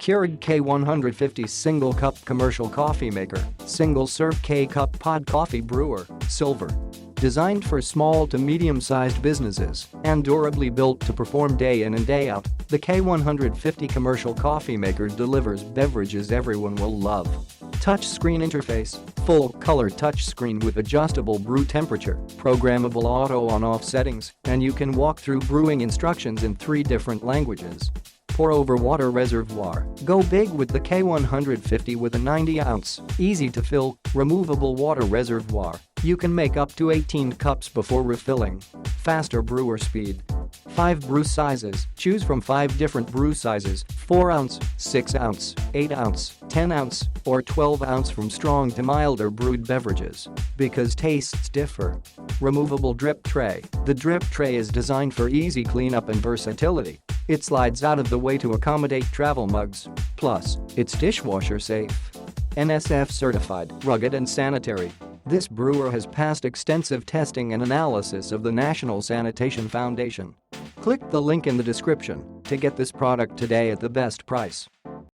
Keurig K150 Single Cup Commercial Coffee Maker, Single Serve K-Cup Pod Coffee Brewer, Silver. Designed for small to medium-sized businesses and durably built to perform day in and day out, the K150 Commercial Coffee Maker delivers beverages everyone will love. Touchscreen interface, full-color touchscreen with adjustable brew temperature, programmable auto on-off settings, and you can walk through brewing instructions in 3 different languages. Pour over water reservoir. Go big with the K150 with a 90-ounce, easy-to-fill, removable water reservoir. You can make up to 18 cups before refilling. Faster brewer speed. 5 brew sizes. Choose from 5 different brew sizes: 4-ounce, 6-ounce, 8-ounce, 10-ounce, or 12-ounce from strong to milder brewed beverages. Because tastes differ. Removable drip tray. The drip tray is designed for easy cleanup and versatility. It slides out of the way to accommodate travel mugs. Plus, it's dishwasher safe. NSF certified, rugged and sanitary. This brewer has passed extensive testing and analysis of the National Sanitation Foundation. Click the link in the description to get this product today at the best price.